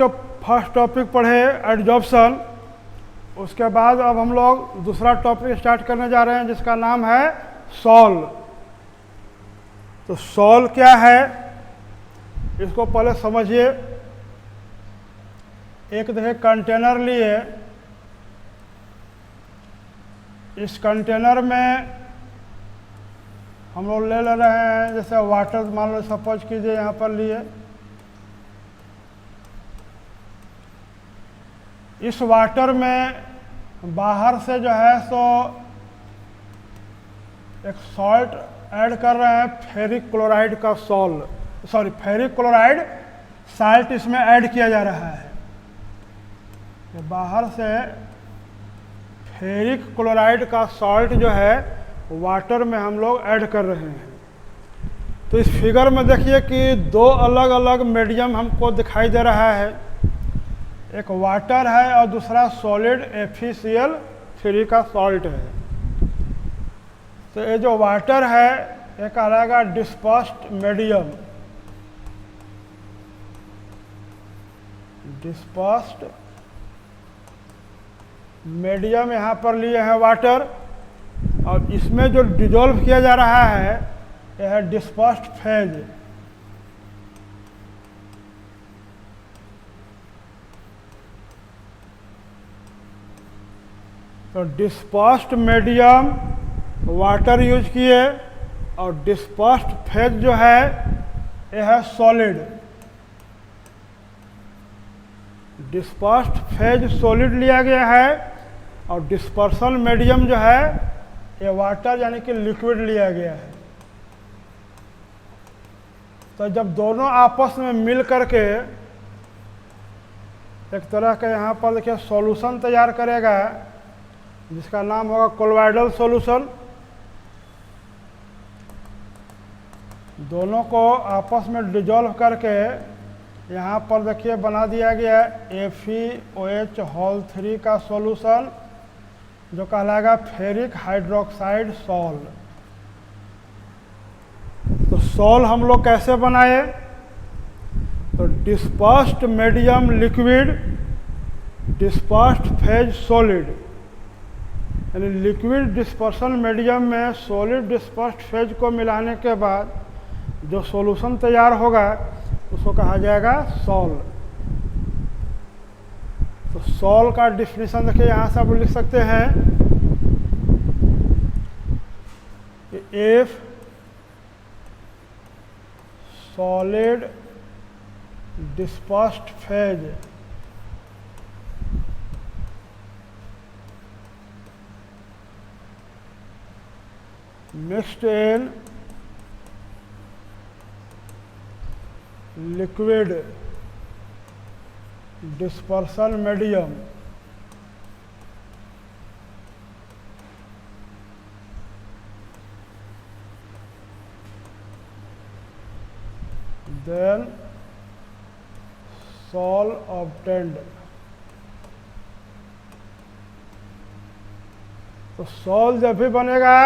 जो first topic पढ़े adsorption, उसके बाद अब हम लोग दूसरा टॉपिक स्टार्ट करने जा रहे हैं जिसका नाम है सॉल। तो सॉल क्या है इसको पहले समझिए। एक देखिए कंटेनर लिए, इस कंटेनर में हम लोग ले रहे हैं जैसे वाटर, मान लो सपोज कीजिए यहाँ पर लिए। इस वाटर में बाहर से जो है सो एक सॉल्ट ऐड कर रहे हैं, फेरिक क्लोराइड का फेरिक क्लोराइड साल्ट इसमें ऐड किया जा रहा है। ये बाहर से फेरिक क्लोराइड का सॉल्ट जो है वाटर में हम लोग ऐड कर रहे हैं। तो इस फिगर में देखिए कि दो अलग अलग मीडियम हमको दिखाई दे रहा है, एक वाटर है और दूसरा सॉलिड FeCl3 का सॉल्ट है। तो ये जो वाटर है ये कहलाएगा डिस्पर्स्ड मीडियम। डिस्पर्स्ड मीडियम यहाँ पर लिए हैं वाटर, और इसमें जो डिजोल्व किया जा रहा है यह है डिस्पर्स्ड फेज। तो डिस्पर्स्ड मीडियम वाटर यूज किए और डिस्पर्स्ड फेज जो है यह है सॉलिड। डिस्पर्स्ड फेज सॉलिड लिया गया है और डिस्पर्सल मीडियम जो है ये वाटर यानी कि लिक्विड लिया गया है। तो जब दोनों आपस में मिल करके एक तरह का यहाँ पर देखिए सॉल्यूशन तैयार करेगा जिसका नाम होगा कोलॉइडल सॉल्यूशन। दोनों को आपस में डिजोल्व करके यहाँ पर देखिए बना दिया गया है FeOH3 का सॉल्यूशन जो कहलाएगा फेरिक हाइड्रोक्साइड सॉल। तो सॉल हम लोग कैसे बनाए? तो dispersed medium liquid, dispersed phase solid, यानी लिक्विड डिस्पर्सल मीडियम में सॉलिड डिस्पर्स्ड फेज को मिलाने के बाद जो सॉल्यूशन तैयार होगा उसको कहा जाएगा सॉल। तो सॉल का डिफिनीशन देखिए यहाँ से आप लिख सकते हैं कि if solid dispersed phase mixed in liquid dispersal medium then sol obtained। तो सॉल जब भी बनेगा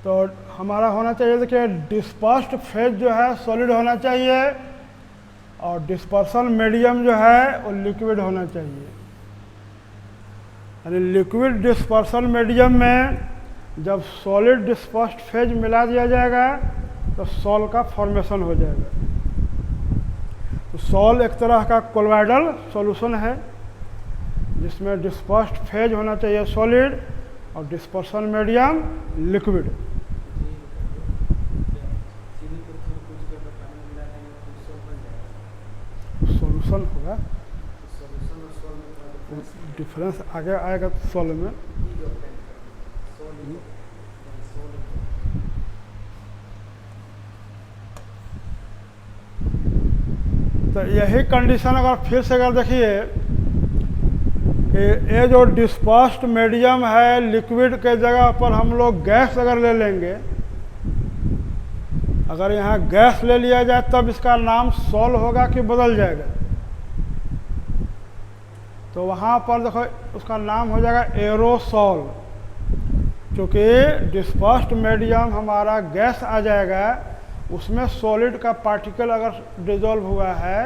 तो हमारा होना चाहिए देखिए डिस्पर्स्ड फेज जो है सॉलिड होना चाहिए और डिस्पर्सल मीडियम जो है वो लिक्विड होना चाहिए। यानी लिक्विड डिस्पर्सल मीडियम में जब सॉलिड डिस्पर्स्ड फेज मिला दिया जाएगा तो सॉल का फॉर्मेशन हो जाएगा। तो सॉल एक तरह का कोलॉइडल सॉल्यूशन है जिसमें डिस्पर्स्ड फेज होना चाहिए सॉलिड और डिस्पर्सल मीडियम लिक्विड। सॉल्यूशन होगा, डिफरेंस आगे आएगा सॉल में। तो यही कंडीशन अगर फिर से अगर देखिए कि ये जो डिस्पर्स्ड मीडियम है लिक्विड के जगह पर हम लोग गैस अगर ले लेंगे, अगर यहाँ गैस ले लिया जाए तब इसका नाम सॉल होगा कि बदल जाएगा? तो वहाँ पर देखो उसका नाम हो जाएगा एरोसॉल। क्योंकि डिस्पर्स्ड मीडियम हमारा गैस आ जाएगा, उसमें सॉलिड का पार्टिकल अगर डिजोल्व हुआ है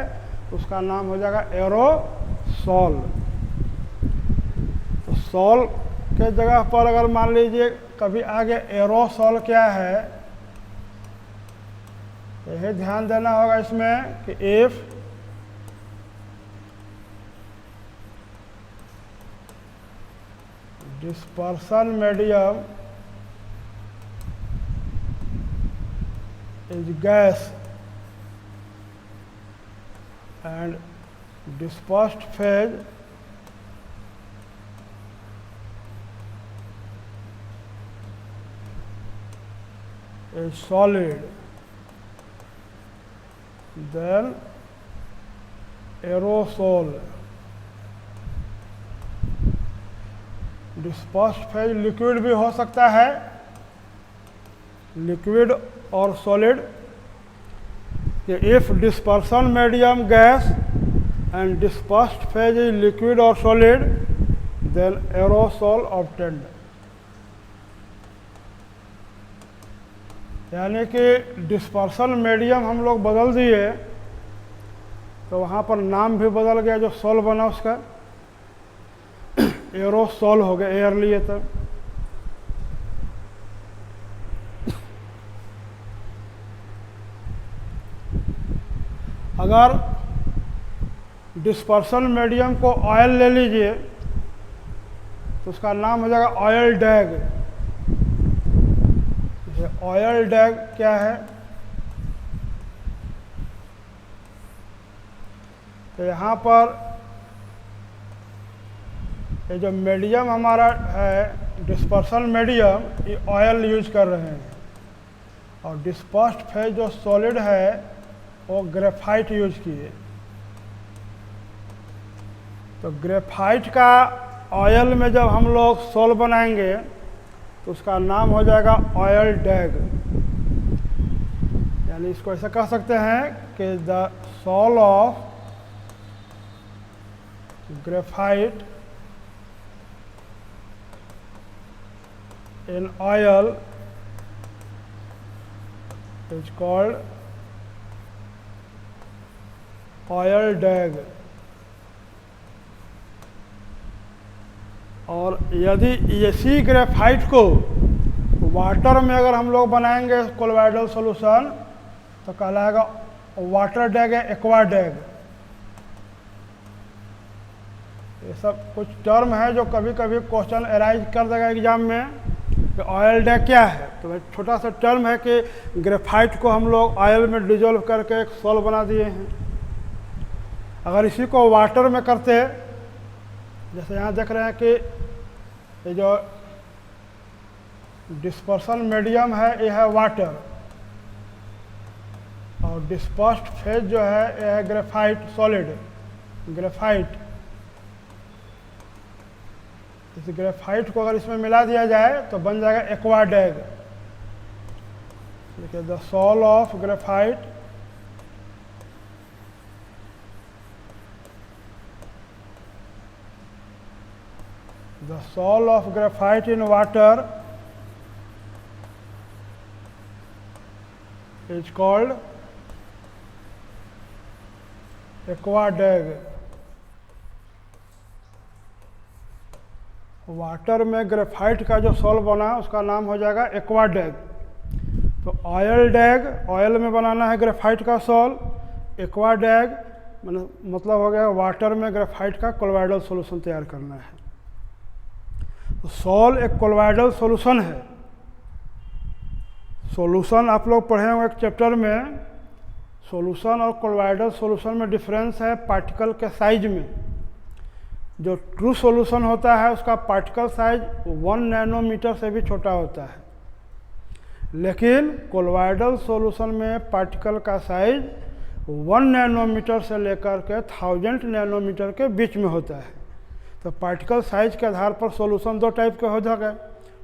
उसका नाम हो जाएगा एरोसॉल। तो सॉल के जगह पर अगर मान लीजिए कभी आगे एरोसॉल क्या है, यही ध्यान देना होगा इसमें कि if dispersion medium is gas and dispersed phase is solid, then aerosol। Dispersed phase liquid भी हो सकता है, लिक्विड और solid. If dispersion medium gas and dispersed phase is liquid और सॉलिड देन एरोसॉल ऑब्टेन्ड। यानी कि डिस्पर्सन मीडियम हम लोग बदल दिए तो वहाँ पर नाम भी बदल गया, जो सॉल बना उसका एरोसॉल हो गया, एयर लिए तब। अगर डिस्पर्सन मीडियम को ऑयल ले लीजिए तो उसका नाम हो जाएगा ऑयल डैग। ऑयल डैग क्या है, तो यहाँ पर ये जो मीडियम हमारा है डिस्पर्सन मीडियम, ये ऑयल यूज कर रहे हैं, और डिस्पर्स्ड फेज जो सॉलिड है वो ग्रेफाइट यूज किए। तो ग्रेफाइट का ऑयल में जब हम लोग सॉल बनाएंगे तो उसका नाम हो जाएगा ऑयल डैग। यानी इसको ऐसा कह सकते हैं कि the sol of graphite in oil is called oil dag. और यदि इसी ग्रेफाइट को वाटर में अगर हम लोग बनाएंगे कोलोइडल सॉल्यूशन तो कहलाएगा वाटर डैग या एक्वा डैग। ये सब कुछ टर्म है जो कभी कभी क्वेश्चन अराइज कर देगा एग्जाम में कि ऑयल डैग क्या है। तो भाई छोटा सा टर्म है कि ग्रेफाइट को हम लोग ऑयल में डिजोल्व करके एक सॉल बना दिए हैं। अगर इसी को वाटर में करते, जैसे यहाँ देख रहे हैं कि ये जो डिस्पर्सन मीडियम है ये है वाटर, और डिस्पर्स्ड फेज जो है ये है ग्रेफाइट सॉलिड ग्रेफाइट। इस ग्रेफाइट को अगर इसमें मिला दिया जाए तो बन जाएगा एक्वा डैग। देखिए the sol of graphite the sol of graphite in water is called aqua dag. Water में ग्रेफाइट का जो सॉल बना उसका नाम हो जाएगा एक्वा डैग। तो ऑयल डैग, ऑयल में बनाना है ग्रेफाइट का सॉल, एक्वा डैग मतलब हो गया वाटर में ग्रेफाइट का कोलोइडल सॉल्यूशन तैयार करना है। तो सॉल एक कोलोइडल सॉल्यूशन है। सॉल्यूशन आप लोग पढ़े होंगे एक चैप्टर में, सॉल्यूशन और कोलोइडल सॉल्यूशन में डिफरेंस है पार्टिकल के साइज में। जो ट्रू सॉल्यूशन होता है उसका पार्टिकल साइज 1 नैनोमीटर से भी छोटा होता है, लेकिन कोलोइडल सॉल्यूशन में पार्टिकल का साइज 1 नैनोमीटर से लेकर के 1000 नैनोमीटर के बीच में होता है। तो पार्टिकल साइज के आधार पर सॉल्यूशन दो टाइप के हो जाएगा,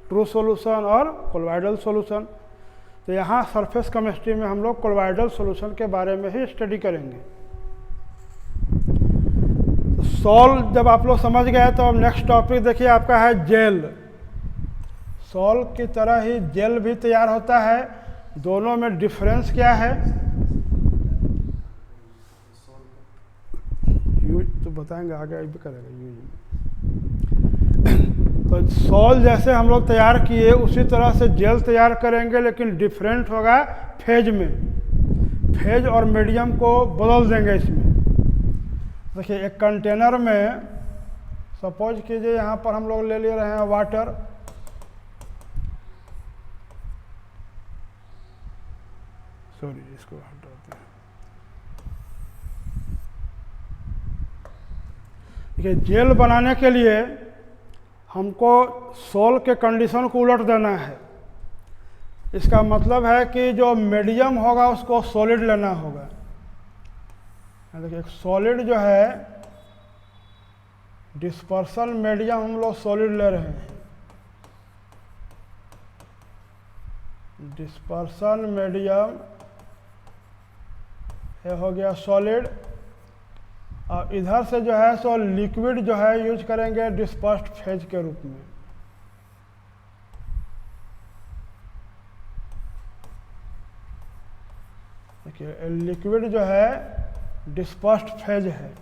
ट्रू सॉल्यूशन और कोलोइडल सॉल्यूशन। तो यहाँ सरफेस केमिस्ट्री में हम लोग कोलोइडल सॉल्यूशन के बारे में ही स्टडी करेंगे। तो सॉल जब आप लोग समझ गए तो अब नेक्स्ट टॉपिक देखिए आपका है जेल। सॉल की तरह ही जेल भी तैयार होता है, दोनों में डिफरेंस क्या है? तो बताएंगे आगे भी करेगा यूज में। तो सॉल जैसे हम लोग तैयार किए उसी तरह से जेल तैयार करेंगे, लेकिन डिफरेंट होगा फेज में। फेज और मीडियम को बदल देंगे इसमें। देखिए एक कंटेनर में सपोज कीजिए यहाँ पर हम लोग ले रहे हैं वाटर, सॉरी इसको हटाते हैं। देखिए जेल बनाने के लिए हमको सोल के कंडीशन को उलट देना है। इसका मतलब है कि जो मीडियम होगा उसको सॉलिड लेना होगा। देखिए एक सॉलिड जो है डिस्पर्सल मीडियम हम लोग सॉलिड ले रहे हैं। डिस्पर्सल मीडियम ये हो गया सॉलिड, और इधर से जो है सो लिक्विड जो है यूज करेंगे डिस्पर्स्ड फेज के रूप में। देखिए लिक्विड जो है डिस्पर्स्ड फेज है।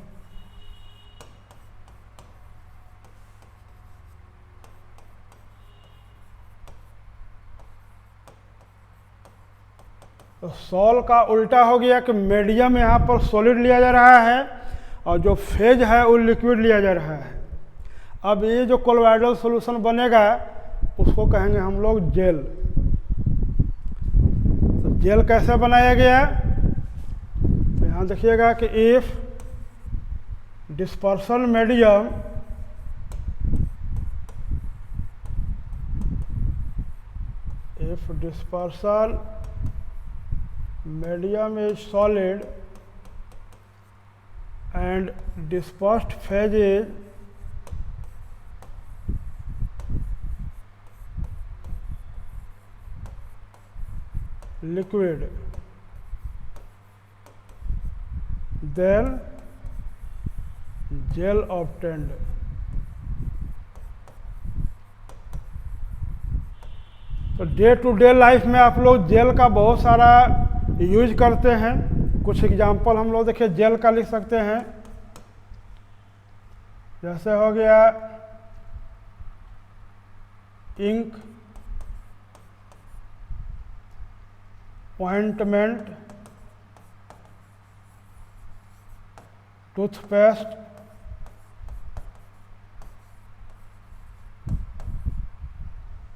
तो सॉल का उल्टा हो गया कि मीडियम यहाँ पर सॉलिड लिया जा रहा है और जो फेज है वो लिक्विड लिया जा रहा है। अब ये जो कोलोइडल सॉल्यूशन बनेगा उसको कहेंगे हम लोग जेल। तो जेल कैसे बनाया गया, तो यहाँ देखिएगा कि if dispersal medium medium is solid and dispersed phase is liquid, then gel obtained। तो डे टू डे लाइफ में आप लोग जेल का बहुत सारा यूज करते हैं। कुछ एग्जांपल हम लोग देखिए जेल का लिख सकते हैं। जैसे हो गया इंक, ऑइंटमेंट, टूथपेस्ट,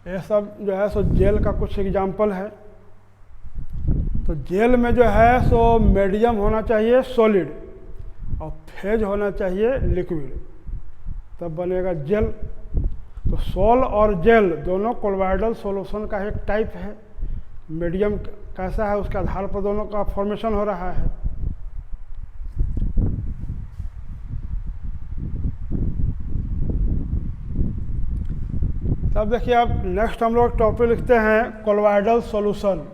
ये सब जो है सो जेल का कुछ एग्जांपल है। तो जेल में जो है सो मीडियम होना चाहिए सॉलिड और फेज होना चाहिए लिक्विड, तब बनेगा जेल। तो सॉल और जेल दोनों कोलोइडल सॉल्यूशन का एक टाइप है। मीडियम कैसा है उसके आधार पर दोनों का फॉर्मेशन हो रहा है। तब देखिए अब नेक्स्ट हम लोग टॉपिक लिखते हैं कोलोइडल सॉल्यूशन।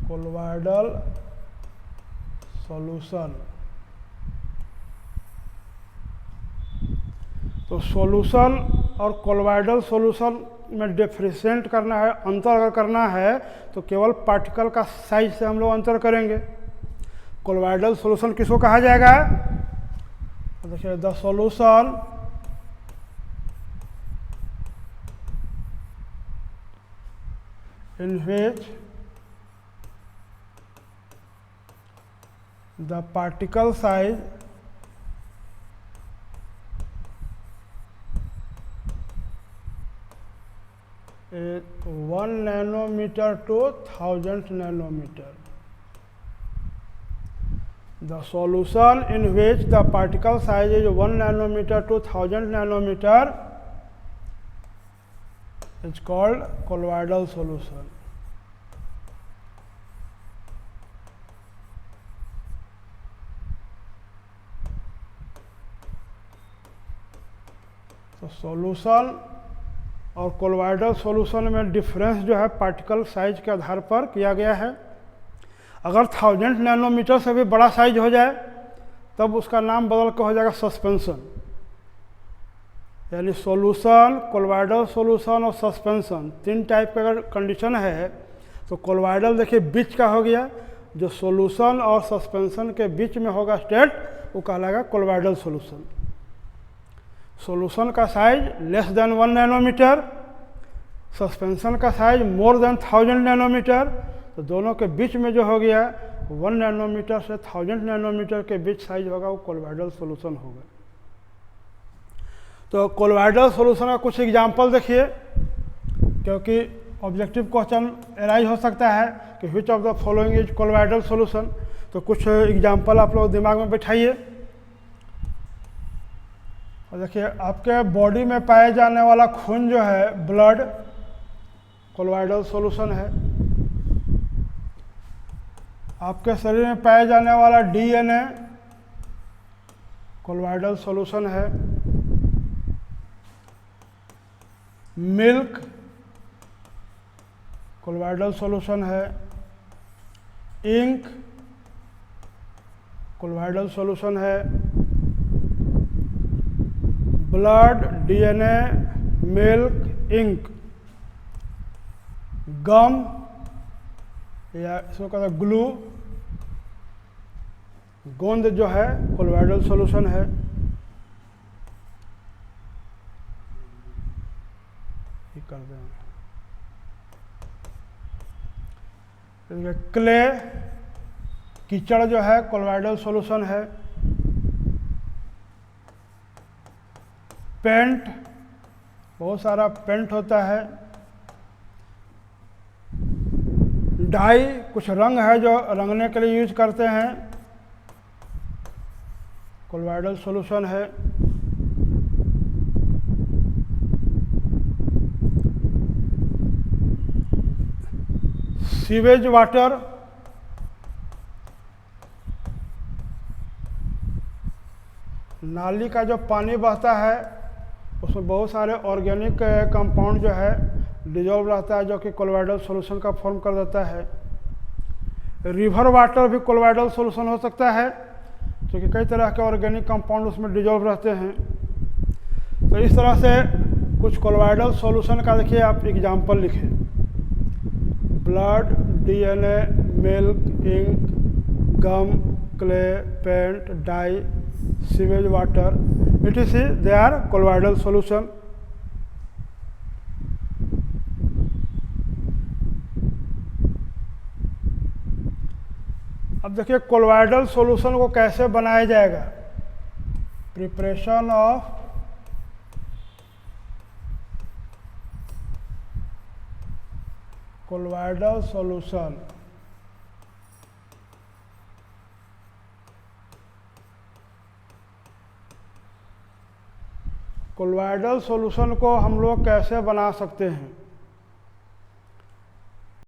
Colloidal solution. तो सॉल्यूशन और कोलोइडल सॉल्यूशन में डिफरेंशिएट करना है, अंतर अगर करना है तो केवल पार्टिकल का साइज से हम लोग अंतर करेंगे। कोलोइडल सॉल्यूशन किसको कहा जाएगा, देखिए the solution in which the particle size is 1 nanometer to 1000 nanometer। The solution in which the particle size is 1 nanometer to 1000 nanometer is called colloidal solution। तो सॉल्यूशन और कोलोइडल सॉल्यूशन में difference जो है particle size के आधार पर किया गया है। अगर 1000 नैनोमीटर से भी बड़ा साइज हो जाए तब उसका नाम बदल कर हो जाएगा सस्पेंशन। यानी सॉल्यूशन, कोलोइडल सॉल्यूशन और सस्पेंशन तीन टाइप का अगर कंडीशन है तो कोलॉइडल देखिए बीच का हो गया, जो सॉल्यूशन और सस्पेंशन के बीच में होगा स्टेट वो कहलाएगा कोलॉइडल सॉल्यूशन। सॉल्यूशन का size less than 1 nanometre, suspension का साइज मोर देन 1000 नैनोमीटर। तो दोनों के बीच में जो हो गया 1 नैनोमीटर से 1000 नैनोमीटर के बीच साइज होगा वो कोलॉइडल सॉल्यूशन होगा। तो कोलॉइडल सॉल्यूशन का कुछ एग्जाम्पल देखिए, क्योंकि ऑब्जेक्टिव क्वेश्चन अराइज हो सकता है कि which of the following is colloidal solution. तो कुछ एग्जाम्पल आप लोग दिमाग में बैठाइए और देखिए आपके बॉडी में पाए जाने वाला खून जो है ब्लड कोलॉइडल सॉल्यूशन है। आपके शरीर में पाए जाने वाला डीएनए कोलॉइडल सॉल्यूशन है। मिल्क कोलॉइडल सॉल्यूशन है। इंक कोलॉइडल सॉल्यूशन है। Blood, DNA, milk, ink. Gum या इसको कहते हैं ग्लू, गोंद जो है कोलॉइडल सॉल्यूशन है। ये कर देंगे। क्ले कीचड़ जो है कोलॉइडल सॉल्यूशन है। पेंट, बहुत सारा पेंट होता है। डाई, कुछ रंग है जो रंगने के लिए यूज करते हैं, कोलॉइडल सॉल्यूशन है। सीवेज वाटर, नाली का जो पानी बहता है उसमें बहुत सारे ऑर्गेनिक कंपाउंड जो है डिजॉल्व रहता है, जो कि कोलॉइडल सॉल्यूशन का फॉर्म कर देता है। रिवर वाटर भी कोलॉइडल सॉल्यूशन हो सकता है, क्योंकि कई तरह के ऑर्गेनिक कंपाउंड उसमें डिजॉल्व रहते हैं। तो इस तरह से कुछ कोलॉइडल सॉल्यूशन का देखिए आप एग्जाम्पल लिखें। Blood, DNA, milk, ink, gum, clay, paint, dye, sewage water, etc. they are colloidal solution. अब देखिए कोलॉइडल सॉल्यूशन को कैसे बनाया जाएगा। Preparation of colloidal solution. Colloidal solution को हम लोग कैसे बना सकते हैं।